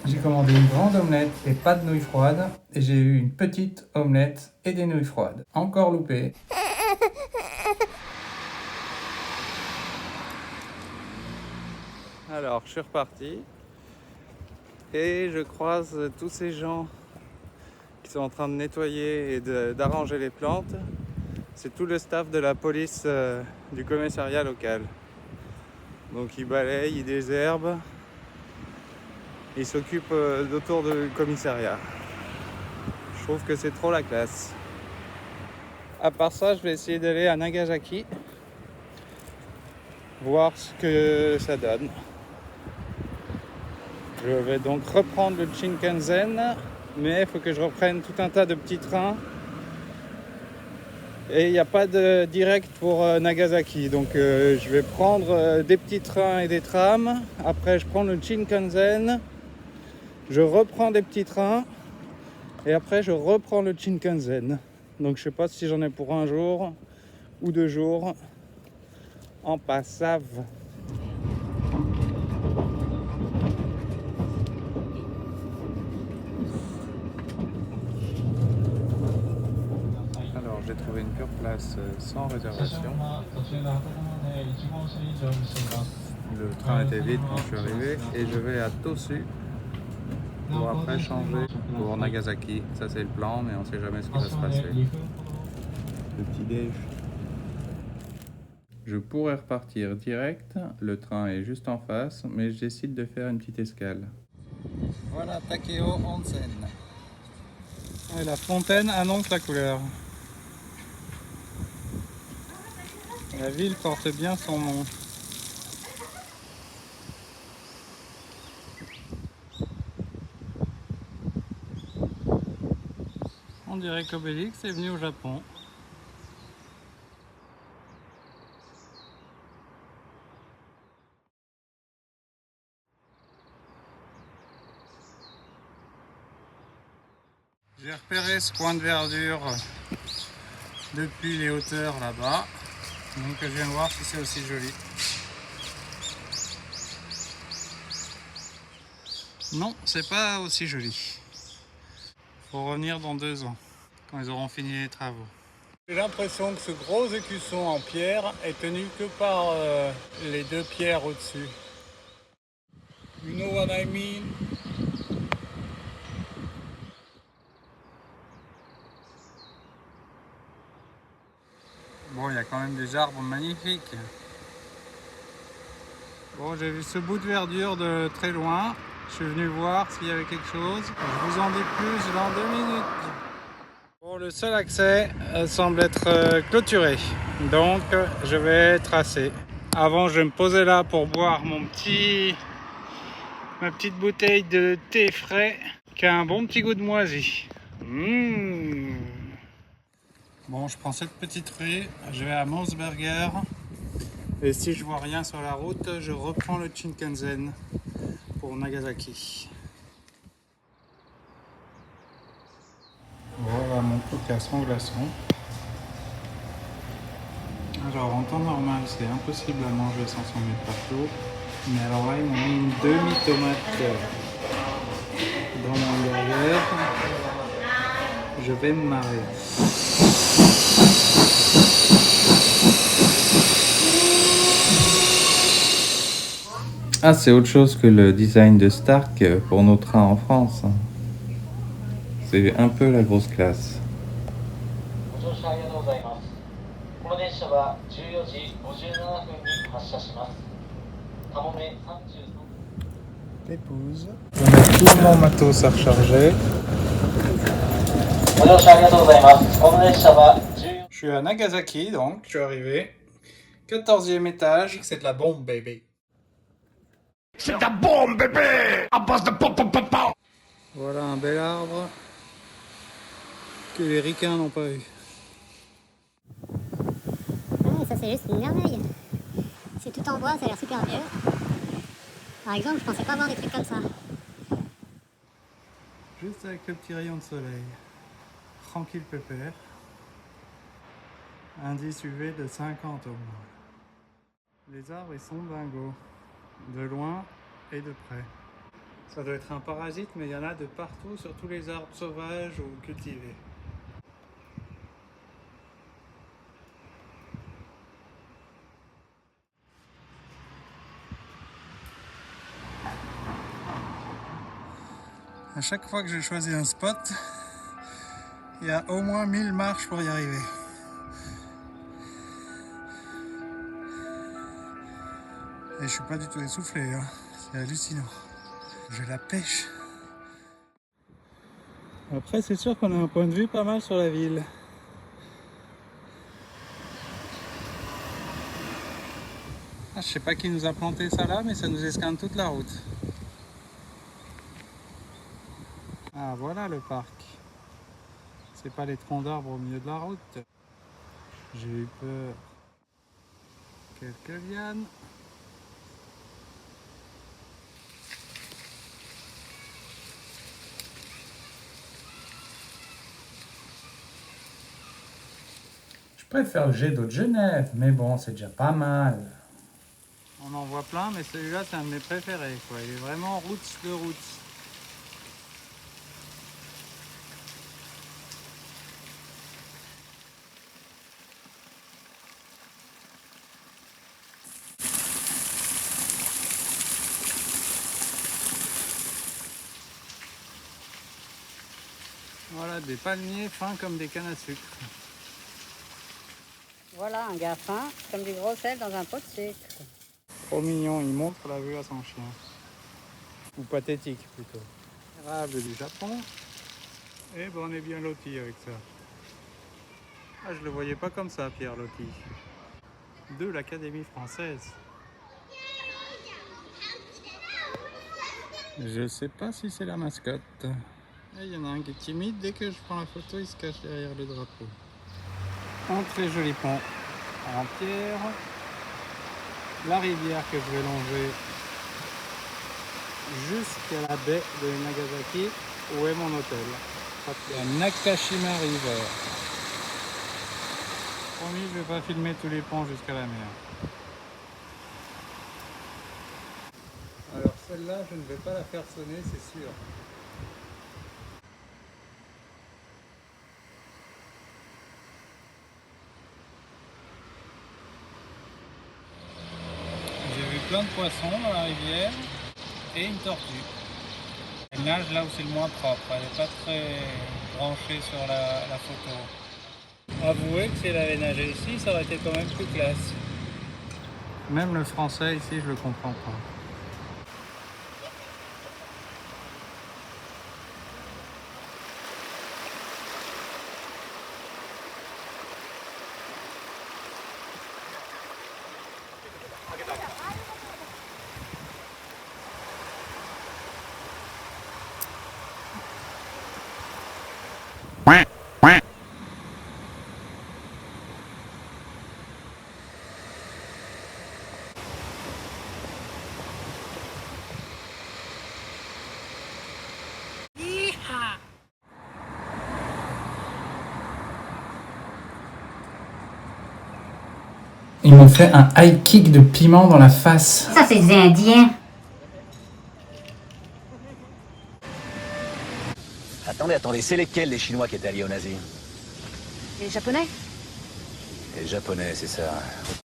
J'ai commandé une grande omelette et pas de nouilles froides. Et j'ai eu une petite omelette et des nouilles froides. Encore loupé. Alors, je suis reparti. Et je croise tous ces gens qui sont en train de nettoyer et d'arranger les plantes. C'est tout le staff de la police du commissariat local. Donc ils balayent, ils désherbent. Ils s'occupent d'autour du commissariat. Je trouve que c'est trop la classe. À part ça, je vais essayer d'aller à Nagasaki, voir ce que ça donne. Je vais donc reprendre le Shinkansen, mais il faut que je reprenne tout un tas de petits trains. Et il n'y a pas de direct pour Nagasaki, donc je vais prendre des petits trains et des trams. Après, je prends le Shinkansen, je reprends des petits trains, et après, je reprends le Shinkansen. Donc je sais pas si j'en ai pour un jour ou 2 jours en passave. Alors j'ai trouvé une pure place sans réservation. Le train était vide quand je suis arrivé et je vais à Tosu pour après changer pour Nagasaki. Ça c'est le plan, mais on sait jamais ce qui va se passer. Le petit déj. Je pourrais repartir direct, le train est juste en face, mais je décide de faire une petite escale. Voilà Takeo Onsen. Et la fontaine annonce la couleur. La ville porte bien son nom. On dirait qu'Obélix est venu au Japon. J'ai repéré ce coin de verdure depuis les hauteurs là-bas. Donc je viens voir si c'est aussi joli. Non, c'est pas aussi joli. Faut revenir dans 2 ans, quand ils auront fini les travaux. J'ai l'impression que ce gros écusson en pierre est tenu que par les 2 pierres au-dessus. You know what I mean? Bon, il y a quand même des arbres magnifiques. Bon, j'ai vu ce bout de verdure de très loin. Je suis venu voir s'il y avait quelque chose. Je vous en dis plus dans 2 minutes. Bon, le seul accès semble être clôturé. Donc, je vais tracer. Avant, je vais me poser là pour boire ma petite bouteille de thé frais qui a un bon petit goût de moisi. Bon, je prends cette petite rue, je vais à Monsberger. Et si je vois rien sur la route, je reprends le Shinkansen pour Nagasaki. Voilà mon coca sans glaçon. Alors en temps normal, c'est impossible à manger sans s'en mettre partout. Mais alors là, ils m'ont mis une demi-tomate dans mon hamburger. Je vais me marrer. Ah, c'est autre chose que le design de Stark pour nos trains en France. C'est un peu la grosse classe. Épouse. Je vais mettre tout mon matos à recharger. Je suis à Nagasaki, donc je suis arrivé. 14e étage, c'est de la bombe, baby. C'est de la bombe, bébé! À base de pop pop pop pop! Voilà un bel arbre que les ricains n'ont pas eu. Ah, ça c'est juste une merveille. C'est tout en bois, ça a l'air super vieux. Par exemple, je pensais pas voir des trucs comme ça. Juste avec le petit rayon de soleil. Tranquille pépère. Indice UV de 50 au moins. Les arbres ils sont dingos. De loin et de près. Ça doit être un parasite, mais il y en a de partout, sur tous les arbres sauvages ou cultivés. À chaque fois que je choisis un spot, il y a au moins 1000 marches pour y arriver. Et je suis pas du tout essoufflé, hein. C'est hallucinant. J'ai la pêche. Après, c'est sûr qu'on a un point de vue pas mal sur la ville. Ah, je sais pas qui nous a planté ça là, mais ça nous esquinte toute la route. Ah, voilà le parc. C'est pas les troncs d'arbres au milieu de la route. J'ai eu peur. Quelques lianes. Je préfère le jet d'eau de Genève, mais bon, c'est déjà pas mal. On en voit plein, mais celui-là, c'est un de mes préférés, quoi. Il est vraiment roots de roots. Voilà, des palmiers fins comme des cannes à sucre. Voilà un gars fin, comme du gros sel dans un pot de sucre. Trop mignon, il montre la vue à son chien. Ou pathétique plutôt. Érable du Japon. Et ben on est bien loti avec ça. Ah, je le voyais pas comme ça, Pierre Loti. De l'Académie française. Je sais pas si c'est la mascotte. Il y en a un qui est timide, dès que je prends la photo, il se cache derrière le drapeau. Un très joli pont en pierre. La rivière que je vais longer jusqu'à la baie de Nagasaki, où est mon hôtel. La Nakashima River. Promis, je vais pas filmer tous les ponts jusqu'à la mer. Alors celle-là, je ne vais pas la faire sonner, c'est sûr. J'ai vu plein de poissons dans la rivière et une tortue. Elle nage là où c'est le moins propre, elle n'est pas très branchée sur la photo. Avouez que si elle avait nagé ici, ça aurait été quand même plus classe. Même le français ici, je le comprends pas. Ils m'ont fait un high kick de piment dans la face. Ça, c'est des Indiens. Attendez, c'est lesquels les Chinois qui étaient alliés aux nazis? Les Japonais? Les Japonais, c'est ça.